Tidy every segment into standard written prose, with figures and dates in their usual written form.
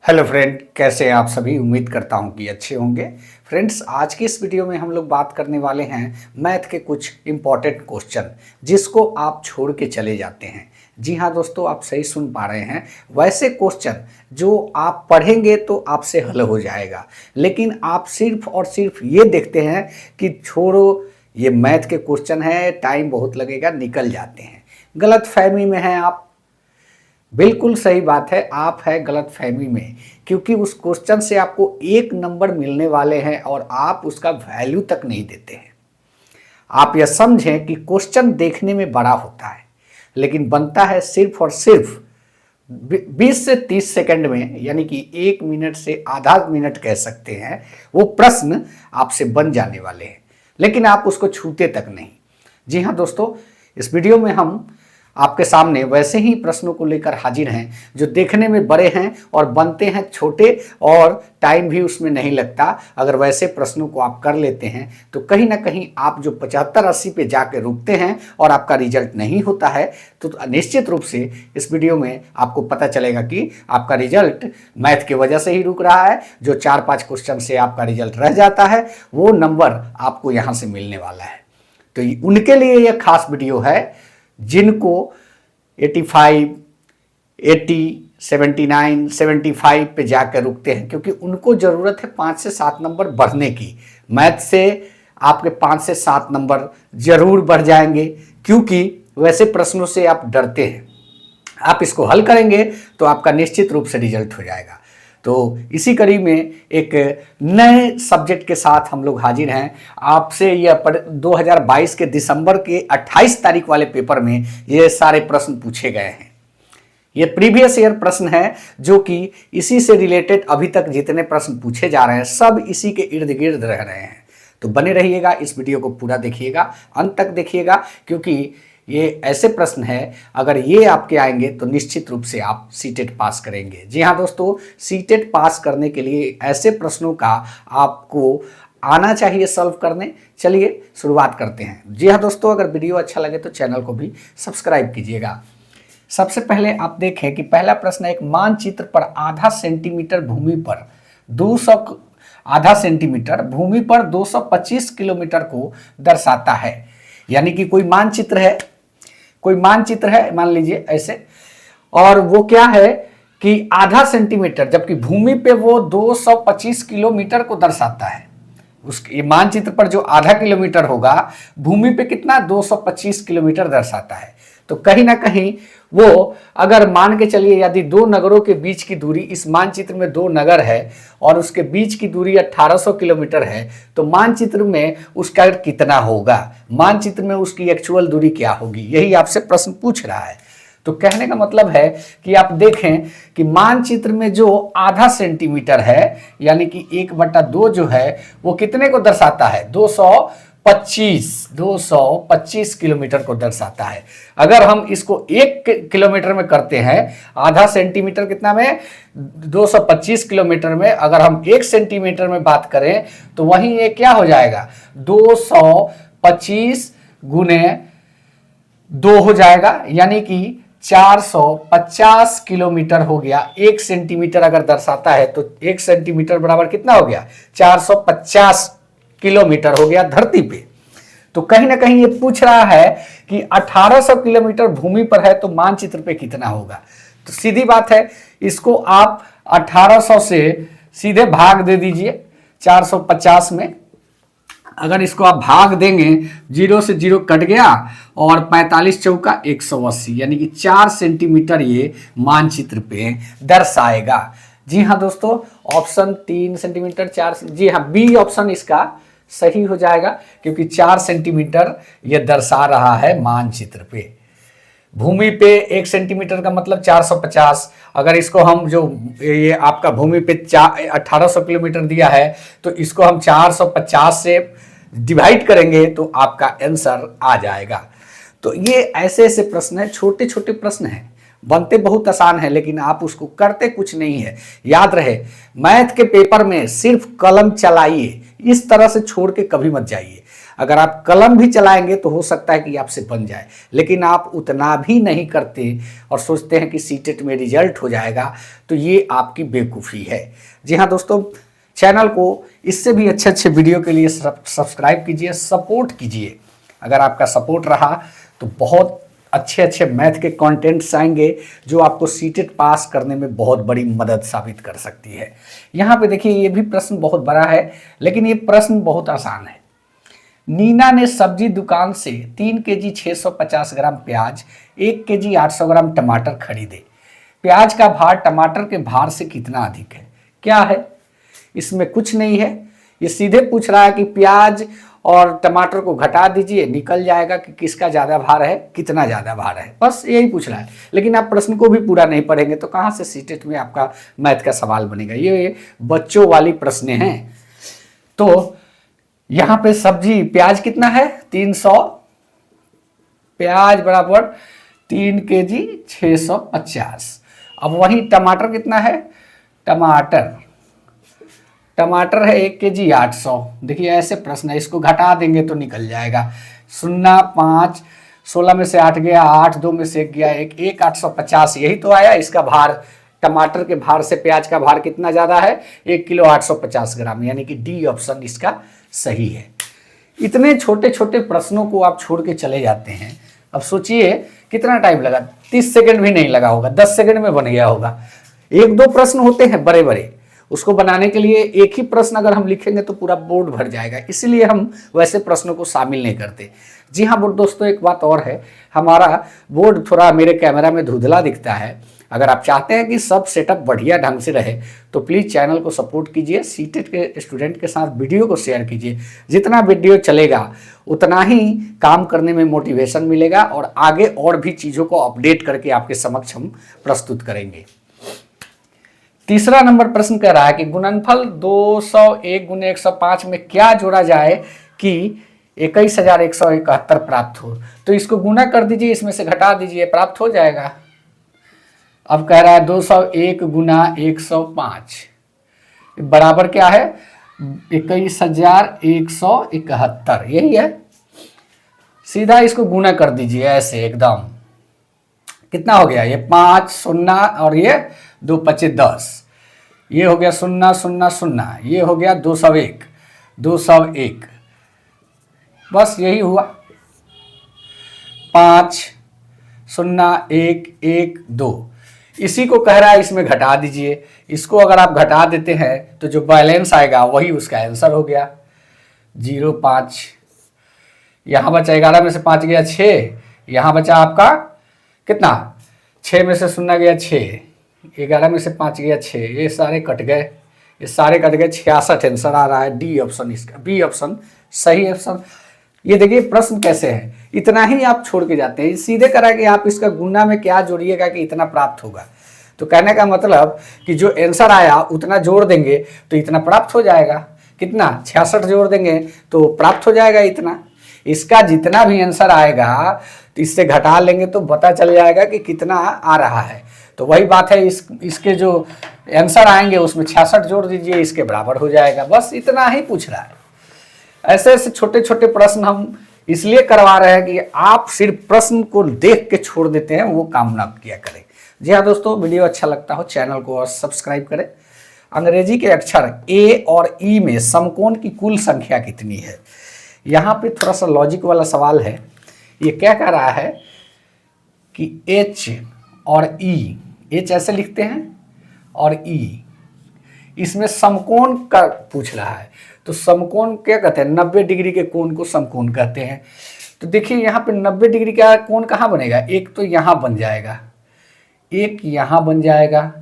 Hello friend, कैसे हैं आप सभी। उम्मीद करता हूं कि अच्छे होंगे। फ्रेंड्स, आज की इस वीडियो में हम लोग बात करने वाले हैं मैथ के कुछ इम्पॉर्टेंट क्वेश्चन जिसको आप छोड़ के चले जाते हैं। जी हाँ दोस्तों, आप सही सुन पा रहे हैं। वैसे क्वेश्चन जो आप पढ़ेंगे तो आपसे हल हो जाएगा, लेकिन आप सिर्फ और सिर्फ ये देखते हैं कि छोड़ो ये मैथ के क्वेश्चन है, टाइम बहुत लगेगा, निकल जाते हैं। गलत फहमी में हैं आप। बिल्कुल सही बात है, आप है गलत फहमी में, क्योंकि उस क्वेश्चन से आपको 1 नंबर मिलने वाले हैं और आप उसका वैल्यू तक नहीं देते हैं। आप यह समझें कि क्वेश्चन देखने में बड़ा होता है, लेकिन बनता है सिर्फ और सिर्फ 20 से 30 सेकंड में, यानी कि 1 मिनट से आधा मिनट कह सकते हैं। वो प्रश्न आपसे बन जाने वाले हैं, लेकिन आप उसको छूते तक नहीं। जी हाँ दोस्तों, इस वीडियो में हम आपके सामने वैसे ही प्रश्नों को लेकर हाजिर हैं जो देखने में बड़े हैं और बनते हैं छोटे, और टाइम भी उसमें नहीं लगता। अगर वैसे प्रश्नों को आप कर लेते हैं तो कहीं ना कहीं आप जो 75-80 पे जाके रुकते हैं और आपका रिजल्ट नहीं होता है, तो निश्चित रूप से इस वीडियो में आपको पता चलेगा कि आपका रिजल्ट मैथ की वजह से ही रुक रहा है। जो 4-5 क्वेश्चन से आपका रिजल्ट रह जाता है, वो नंबर आपको यहाँ से मिलने वाला है। तो उनके लिए यह खास वीडियो है जिनको 85, 80, 79, 75 पे जाकर रुकते हैं, क्योंकि उनको ज़रूरत है 5 से 7 नंबर बढ़ने की। मैथ से आपके 5 से 7 नंबर ज़रूर बढ़ जाएंगे, क्योंकि वैसे प्रश्नों से आप डरते हैं। आप इसको हल करेंगे तो आपका निश्चित रूप से रिजल्ट हो जाएगा। तो इसी कड़ी में एक नए सब्जेक्ट के साथ हम लोग हाजिर हैं आपसे। यह 2022 के दिसंबर के 28 तारीख वाले पेपर में ये सारे प्रश्न पूछे गए हैं। ये प्रीवियस ईयर प्रश्न है, जो कि इसी से रिलेटेड अभी तक जितने प्रश्न पूछे जा रहे हैं सब इसी के इर्द गिर्द रह रहे हैं। तो बने रहिएगा, इस वीडियो को पूरा देखिएगा, अंत तक देखिएगा, क्योंकि ये ऐसे प्रश्न है अगर ये आपके आएंगे तो निश्चित रूप से आप सीटेट पास करेंगे। जी हाँ दोस्तों, सीटेट पास करने के लिए ऐसे प्रश्नों का आपको आना चाहिए सॉल्व करने। चलिए शुरुआत करते हैं। जी हाँ दोस्तों, अगर वीडियो अच्छा लगे तो चैनल को भी सब्सक्राइब कीजिएगा। सबसे पहले आप देखें कि पहला प्रश्न है, एक मानचित्र पर आधा सेंटीमीटर भूमि पर 225 किलोमीटर को दर्शाता है। यानी कि कोई मानचित्र है, मान लीजिए ऐसे, और वो क्या है कि आधा सेंटीमीटर, जबकि भूमि पे वो 225 किलोमीटर को दर्शाता है। उस मानचित्र पर जो आधा किलोमीटर होगा, भूमि पे कितना 225 किलोमीटर दर्शाता है। तो कहीं ना कहीं वो, अगर मान के चलिए यदि 2 नगरों के बीच की दूरी, इस मानचित्र में 2 नगर है और उसके बीच की दूरी 1800 किलोमीटर है, तो मानचित्र में उसका कितना होगा, मानचित्र में उसकी एक्चुअल दूरी क्या होगी, यही आपसे प्रश्न पूछ रहा है। तो कहने का मतलब है कि आप देखें कि मानचित्र में जो आधा सेंटीमीटर है, यानी कि 1/2 जो है, वो कितने को दर्शाता है, 225 किलोमीटर को दर्शाता है। अगर हम इसको 1 किलोमीटर में करते हैं, आधा सेंटीमीटर कितना में, 225 किलोमीटर में अगर हम 1 सेंटीमीटर में बात करें तो वहीं ये क्या हो जाएगा, 225 गुने 2 हो जाएगा, यानी कि 450 किलोमीटर हो गया। 1 सेंटीमीटर अगर दर्शाता है तो 1 सेंटीमीटर बराबर कितना हो गया, 450 किलोमीटर हो गया धरती पे। तो कहीं ना कहीं ये पूछ रहा है कि 1800 किलोमीटर भूमि पर है तो मानचित्र पे कितना होगा। तो सीधी बात है, इसको आप 1800 से सीधे भाग दे दीजिए 450 में। अगर इसको आप भाग देंगे, 0 से 0 कट गया और 45 चौका 180, यानी कि 4 सेंटीमीटर ये मानचित्र पे दर्शाएगा। जी हाँ दोस्तों, ऑप्शन 3 सेंटीमीटर 4, जी हाँ, बी ऑप्शन इसका सही हो जाएगा, क्योंकि 4 सेंटीमीटर ये दर्शा रहा है मानचित्र पे। भूमि पे 1 सेंटीमीटर का मतलब 450। अगर इसको हम, जो ये आपका भूमि पे 1800 किलोमीटर दिया है, तो इसको हम 450 से डिवाइड करेंगे तो आपका आंसर आ जाएगा। तो ये ऐसे ऐसे प्रश्न है, छोटे छोटे प्रश्न हैं, बनते बहुत आसान है, लेकिन आप उसको करते कुछ नहीं है। याद रहे, मैथ के पेपर में सिर्फ कलम चलाइए, इस तरह से छोड़ के कभी मत जाइए। अगर आप कलम भी चलाएंगे तो हो सकता है कि आपसे बन जाए, लेकिन आप उतना भी नहीं करते और सोचते हैं कि सीटेट में रिजल्ट हो जाएगा, तो ये आपकी बेवकूफ़ी है। जी हाँ दोस्तों, चैनल को इससे भी अच्छे अच्छे वीडियो के लिए सब्सक्राइब कीजिए, सपोर्ट कीजिए। अगर आपका सपोर्ट रहा तो बहुत अच्छे अच्छे मैथ के कंटेंट्स आएंगे जो आपको सीटेट पास करने में बहुत बड़ी मदद साबित कर सकती है। यहाँ पे देखिए, ये भी प्रश्न बहुत बड़ा है, लेकिन ये प्रश्न बहुत आसान है। नीना ने सब्जी दुकान से 3 केजी 650 ग्राम प्याज, 1 केजी 800 ग्राम टमाटर खरीदे। प्याज का भार टमाटर के भार से कितना अधिक है? क्या है? इसमें कुछ नहीं है, ये सीधे पूछ रहा है कि प्याज और टमाटर को घटा दीजिए, निकल जाएगा कि किसका ज़्यादा भार है, कितना ज़्यादा भार है, बस यही पूछ रहा है। लेकिन आप प्रश्न को भी पूरा नहीं पढ़ेंगे तो कहाँ से सीटेट में आपका मैथ का सवाल बनेगा। ये बच्चों वाली प्रश्न हैं। तो यहाँ पे सब्जी प्याज कितना है? 300, प्याज बराबर 3 केजी 650। अब वही टमाटर कितना है? टमाटर है 1 केजी 800। देखिए ऐसे प्रश्न है, इसको घटा देंगे तो निकल जाएगा। 0, 5, 16 में से 8 गया, 8, 2 में से 1 गया, 1 850, यही तो आया। इसका भार, टमाटर के भार से प्याज का भार कितना ज़्यादा है? 1 किलो 850 ग्राम, यानी कि डी ऑप्शन इसका सही है। इतने छोटे छोटे प्रश्नों को आप छोड़ के चले जाते हैं। अब सोचिए कितना टाइम लगा, 30 सेकंड भी नहीं लगा होगा, 10 सेकंड में बन गया होगा। 1-2 प्रश्न होते हैं बड़े बड़े, उसको बनाने के लिए एक ही प्रश्न अगर हम लिखेंगे तो पूरा बोर्ड भर जाएगा, इसलिए हम वैसे प्रश्नों को शामिल नहीं करते। जी हाँ दोस्तों, एक बात और है, हमारा बोर्ड थोड़ा मेरे कैमरा में धुंधला दिखता है। अगर आप चाहते हैं कि सब सेटअप बढ़िया ढंग से रहे तो प्लीज़ चैनल को सपोर्ट कीजिए, सीटेट के स्टूडेंट के साथ वीडियो को शेयर कीजिए। जितना वीडियो चलेगा उतना ही काम करने में मोटिवेशन मिलेगा और आगे और भी चीज़ों को अपडेट करके आपके समक्ष हम प्रस्तुत करेंगे। तीसरा नंबर प्रश्न कह रहा है कि गुणनफल 201 गुने 105 में क्या जोड़ा जाए कि 21,171 प्राप्त हो। तो इसको गुना कर दीजिए, इसमें से घटा दीजिए, प्राप्त हो जाएगा। अब कह रहा है 201 गुना 105 बराबर क्या है? 21,171, यही है। सीधा इसको गुना कर दीजिए ऐसे एकदम। कितना हो गया? ये 5 0 और ये 2 5 10, ये हो गया 0 0 0, ये हो गया 201 201, बस यही हुआ। 5 0 1 1 2, इसी को कह रहा है इसमें घटा दीजिए। इसको अगर आप घटा देते हैं तो जो बैलेंस आएगा वही उसका आंसर हो गया। 0,5, यहाँ बचा 11 में से 5 गया 6, यहाँ बचा आपका कितना? 6 में से 0 गया 6, 11 में से 5 गया 6, ये सारे कट गए, ये सारे कट गए। 66 आंसर आ रहा है, डी ऑप्शन इसका, बी ऑप्शन सही ऑप्शन। ये देखिए प्रश्न कैसे है, इतना ही आप छोड़ के जाते हैं। सीधे करा कि आप इसका गुना में क्या जोड़िएगा कि इतना प्राप्त होगा। तो कहने का मतलब कि जो आंसर आया उतना जोड़ देंगे तो इतना प्राप्त हो जाएगा। कितना? 66 जोड़ देंगे तो प्राप्त हो जाएगा इतना। इसका जितना भी आंसर आएगा तो इससे घटा लेंगे तो पता चल जाएगा कि कितना आ रहा है। तो वही बात है, इसके जो आंसर आएंगे उसमें 66 जोड़ दीजिए, इसके बराबर हो जाएगा। बस इतना ही पूछ रहा है। ऐसे ऐसे छोटे छोटे प्रश्न हम इसलिए करवा रहे हैं कि आप सिर्फ प्रश्न को देख के छोड़ देते हैं, वो काम ना किया करें। जी हाँ दोस्तों, वीडियो अच्छा लगता हो चैनल को और सब्सक्राइब करें। अंग्रेजी के अक्षर ए और ई में समकोण की कुल संख्या कितनी है? यहाँ पे थोड़ा सा लॉजिक वाला सवाल है। ये क्या कह रहा है कि एच और ई, एच ऐसे लिखते हैं और ई, इसमें समकोण का पूछ रहा है। तो समकोण क्या कहते हैं? 90 डिग्री के कोण को समकोण कहते हैं। तो देखिए यहाँ पे 90 डिग्री का कोण कहाँ बनेगा? एक तो यहाँ बन जाएगा, एक यहाँ बन जाएगा,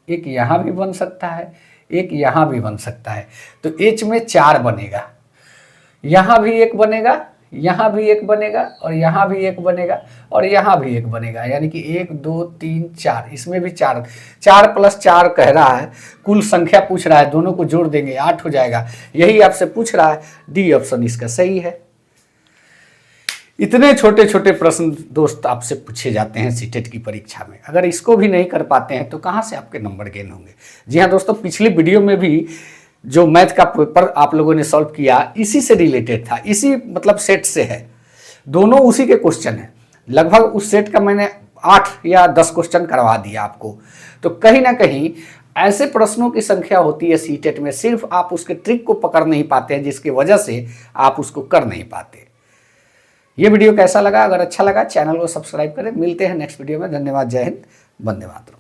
एक यहाँ भी बन सकता है, एक यहाँ भी बन सकता है। तो एच में 4 बनेगा, यहाँ भी एक बनेगा, यहाँ भी एक बनेगा और यहाँ भी एक बनेगा और यहाँ भी एक बनेगा, यानी कि 1 2 3 4, इसमें भी 4, 4 + 4 कह रहा है। कुल संख्या पूछ रहा है, दोनों को जोड़ देंगे 8 हो जाएगा। यही आपसे पूछ रहा है, डी ऑप्शन इसका सही है। इतने छोटे छोटे प्रश्न दोस्त आपसे पूछे जाते हैं सीटेट की परीक्षा में। अगर इसको भी नहीं कर पाते हैं तो कहाँ से आपके नंबर गेन होंगे? जी हाँ दोस्तों, पिछली वीडियो में भी जो मैथ का पेपर आप लोगों ने सॉल्व किया इसी से रिलेटेड था, इसी मतलब सेट से है, दोनों उसी के क्वेश्चन है। लगभग उस सेट का मैंने 8 या 10 क्वेश्चन करवा दिया आपको। तो कहीं ना कहीं ऐसे प्रश्नों की संख्या होती है सीटेट में, सिर्फ आप उसके ट्रिक को पकड़ नहीं पाते हैं, जिसकी वजह से आप उसको कर नहीं पाते। ये वीडियो कैसा लगा? अगर अच्छा लगा चैनल को सब्सक्राइब करें। मिलते हैं नेक्स्ट वीडियो में। धन्यवाद। जय हिंद। वंदे मातरम।